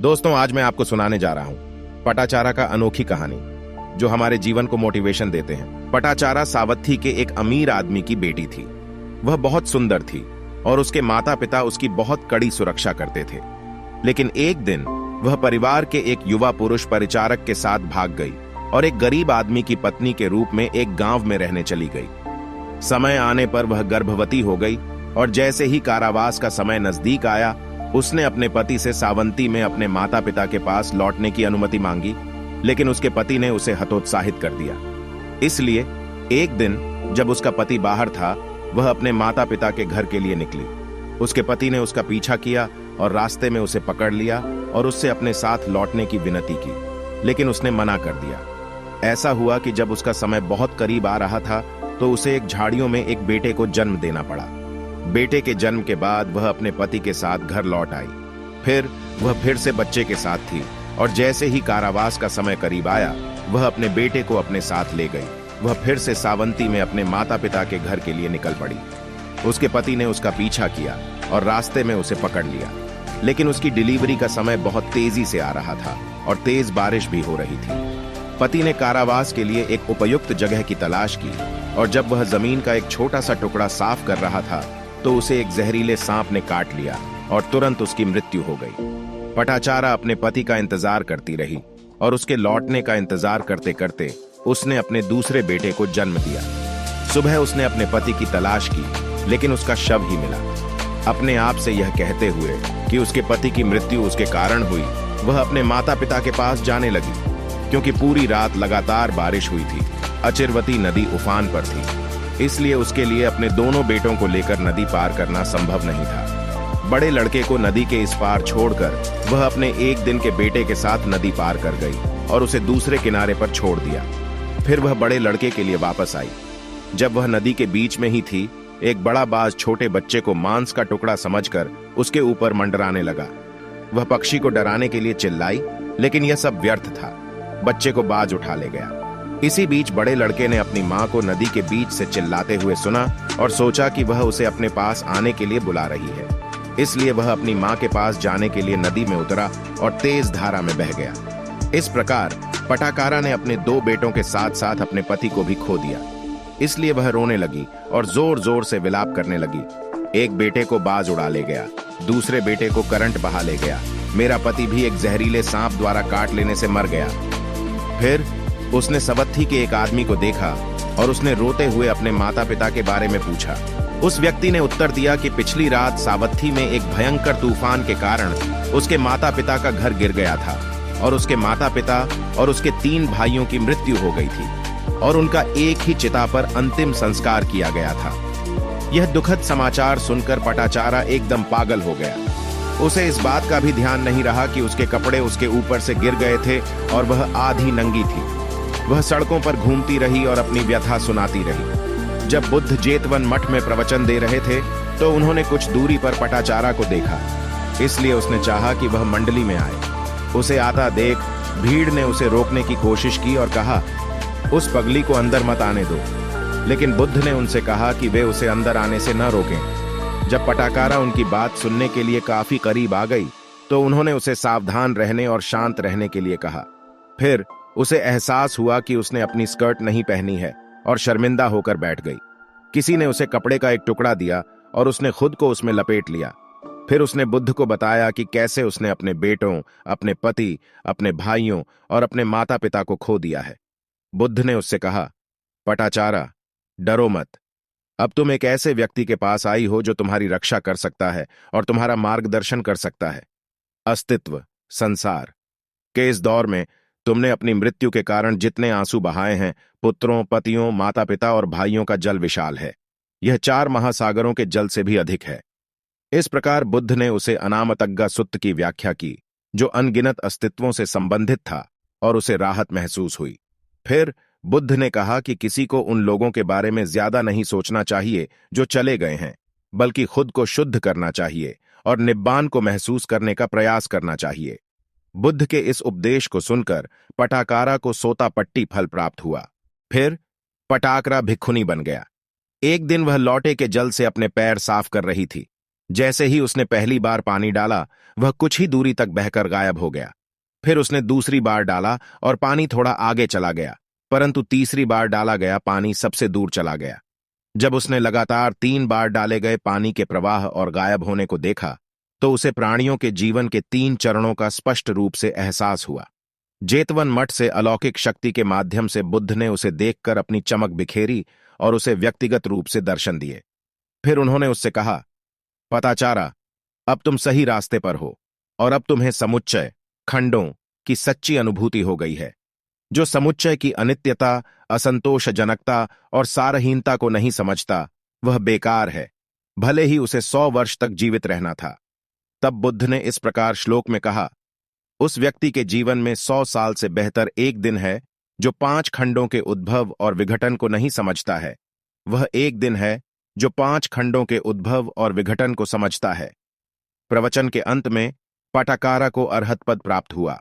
दोस्तों, आज मैं आपको सुनाने जा रहा हूं पटाचारा का अनोखी कहानी जो हमारे जीवन को मोटिवेशन देते हैं। पटाचारा सावथी के एक अमीर आदमी की बेटी थी। वह बहुत सुंदर थी और उसके माता पिता उसकी बहुत कड़ी सुरक्षा करते थे। लेकिन एक दिन वह परिवार के एक युवा पुरुष परिचारक के साथ भाग गई और एक गरीब आदमी की पत्नी के रूप में एक गांव में रहने चली गई। समय आने पर वह गर्भवती हो गई और जैसे ही कारावास का समय नजदीक आया, उसने अपने पति से सावंती में अपने माता पिता के पास लौटने की अनुमति मांगी, लेकिन उसके पति ने उसे हतोत्साहित कर दिया। इसलिए एक दिन जब उसका पति बाहर था, वह अपने माता पिता के घर के लिए निकली। उसके पति ने उसका पीछा किया और रास्ते में उसे पकड़ लिया और उससे अपने साथ लौटने की विनती की, लेकिन उसने मना कर दिया। ऐसा हुआ कि जब उसका समय बहुत करीब आ रहा था तो उसे एक झाड़ियों में एक बेटे को जन्म देना पड़ा। बेटे के जन्म के बाद वह अपने पति के साथ घर लौट आई। फिर वह फिर से बच्चे के साथ थी और जैसे ही कारावास का समय करीब आया, वह अपने बेटे को अपने साथ ले गई। वह फिर से सावंती में अपने माता पिता के घर के लिए निकल पड़ी। उसके पति ने उसका पीछा किया और रास्ते में उसे पकड़ लिया, लेकिन उसकी डिलीवरी का समय बहुत तेजी से आ रहा था और तेज बारिश भी हो रही थी। पति ने कारावास के लिए एक उपयुक्त जगह की तलाश की और जब वह जमीन का एक छोटा सा टुकड़ा साफ कर रहा था तो उसे एक जहरीले सांप ने काट लिया और तुरंत उसकी मृत्यु हो गई। पटाचारा अपने पति का इंतजार करती रही और उसके लौटने का इंतजार करते करते उसने अपने दूसरे बेटे को जन्म दिया। सुबह उसने अपने पति की तलाश की, लेकिन उसका शव ही मिला। अपने आप से यह कहते हुए कि उसके पति की मृत्यु उसके कारण हुई, वह अपने माता पिता के पास जाने लगी। क्योंकि पूरी रात लगातार बारिश हुई थी, अचिरवती नदी उफान पर थी, इसलिए उसके लिए अपने दोनों बेटों को लेकर नदी पार करना संभव नहीं था। बड़े लड़के को नदी के इस पार छोड़कर वह अपने एक दिन के बेटे के साथ नदी पार कर गई और उसे दूसरे किनारे पर छोड़ दिया। फिर वह बड़े लड़के के लिए वापस आई। जब वह नदी के बीच में ही थी, एक बड़ा बाज छोटे बच्चे को मांस का टुकड़ा समझकर उसके ऊपर मंडराने लगा। वह पक्षी को डराने के लिए चिल्लाई, लेकिन यह सब व्यर्थ था। बच्चे को बाज उठा ले गया। इसी बीच बड़े लड़के ने अपनी मां को नदी के बीच से चिल्लाते हुए सुना और सोचा कि वह उसे अपने पास आने के लिए बुला रही है। इसलिए वह अपनी मां के पास जाने के लिए नदी में उतरा और तेज धारा में बह गया। इस प्रकार पटाकारा ने अपने दो बेटों के साथ साथ अपने पति को भी खो दिया। इसलिए वह रोने लगी और जोर जोर से विलाप करने लगी। एक बेटे को बाज उड़ा ले गया, दूसरे बेटे को करंट बहा ले गया, मेरा पति भी एक जहरीले सांप द्वारा काट लेने से मर गया। फिर उसने सावथी के एक आदमी को देखा और उसने रोते हुए अपने माता पिता के बारे में पूछा। उस व्यक्ति ने उत्तर दिया कि पिछली रात सावथी में एक भयंकर तूफान के कारण उसके माता पिता का घर गिर गया था और उसके माता पिता और उसके 3 भाइयों की मृत्यु हो गई थी और उनका एक ही चिता पर अंतिम संस्कार किया गया था। यह दुखद समाचार सुनकर पटाचारा एकदम पागल हो गया। उसे इस बात का भी ध्यान नहीं रहा कि उसके कपड़े उसके ऊपर से गिर गए थे और वह आधी नंगी थी। वह सड़कों पर घूमती रही और अपनी व्यथा सुनाती रही। जब बुद्ध जेतवन मठ में प्रवचन दे रहे थे तो उन्होंने कुछ दूरी पर पटाचारा को देखा, इसलिए उसने चाहा कि वह मंडली में आए। उसे आता देख भीड़ ने उसे रोकने की कोशिश की और कहा, उस पगली को अंदर मत आने दो। लेकिन बुद्ध ने उनसे कहा कि वे उसे अंदर आने से न रोकें। जब पटाकारा उनकी बात सुनने के लिए काफी करीब आ गई तो उन्होंने उसे सावधान रहने और शांत रहने के लिए कहा। फिर उसे एहसास हुआ कि उसने अपनी स्कर्ट नहीं पहनी है और शर्मिंदा होकर बैठ गई। किसी ने उसे कपड़े का एक टुकड़ा दिया और उसने खुद को उसमें लपेट लिया। फिर उसने बुद्ध को बताया कि कैसे उसने अपने बेटों, अपने पति, अपने भाइयों और अपने माता पिता को खो दिया है। बुद्ध ने उससे कहा, पटाचारा, डरो मत। अब तुम एक ऐसे व्यक्ति के पास आई हो जो तुम्हारी रक्षा कर सकता है और तुम्हारा मार्गदर्शन कर सकता है। अस्तित्व, संसार के इस दौर में तुमने अपनी मृत्यु के कारण जितने आंसू बहाए हैं, पुत्रों, पतियों, माता पिता और भाइयों का जल विशाल है। यह 4 महासागरों के जल से भी अधिक है। इस प्रकार बुद्ध ने उसे अनामतग्गा सुत्त की व्याख्या की, जो अनगिनत अस्तित्वों से संबंधित था, और उसे राहत महसूस हुई। फिर बुद्ध ने कहा कि किसी को उन लोगों के बारे में ज्यादा नहीं सोचना चाहिए जो चले गए हैं, बल्कि खुद को शुद्ध करना चाहिए और निब्बान को महसूस करने का प्रयास करना चाहिए। बुद्ध के इस उपदेश को सुनकर पटाकारा को सोतापट्टी फल प्राप्त हुआ। फिर पटाकरा भिक्षुनी बन गया। एक दिन वह लौटे के जल से अपने पैर साफ कर रही थी। जैसे ही उसने पहली बार पानी डाला, वह कुछ ही दूरी तक बहकर गायब हो गया। फिर उसने दूसरी बार डाला और पानी थोड़ा आगे चला गया, परंतु तीसरी बार डाला गया पानी सबसे दूर चला गया। जब उसने लगातार 3 बार डाले गए पानी के प्रवाह और गायब होने को देखा, तो उसे प्राणियों के जीवन के 3 चरणों का स्पष्ट रूप से एहसास हुआ। जेतवन मठ से अलौकिक शक्ति के माध्यम से बुद्ध ने उसे देखकर अपनी चमक बिखेरी और उसे व्यक्तिगत रूप से दर्शन दिए। फिर उन्होंने उससे कहा, पताचारा, अब तुम सही रास्ते पर हो और अब तुम्हें समुच्चय खंडों की सच्ची अनुभूति हो गई है। जो समुच्चय की अनित्यता, असंतोषजनकता और सारहीनता को नहीं समझता, वह बेकार है, भले ही उसे 100 वर्ष तक जीवित रहना था। तब बुद्ध ने इस प्रकार श्लोक में कहा, उस व्यक्ति के जीवन में 100 साल से बेहतर एक दिन है जो 5 खंडों के उद्भव और विघटन को नहीं समझता है। वह एक दिन है जो 5 खंडों के उद्भव और विघटन को समझता है। प्रवचन के अंत में पटाकारा को अरहत पद प्राप्त हुआ।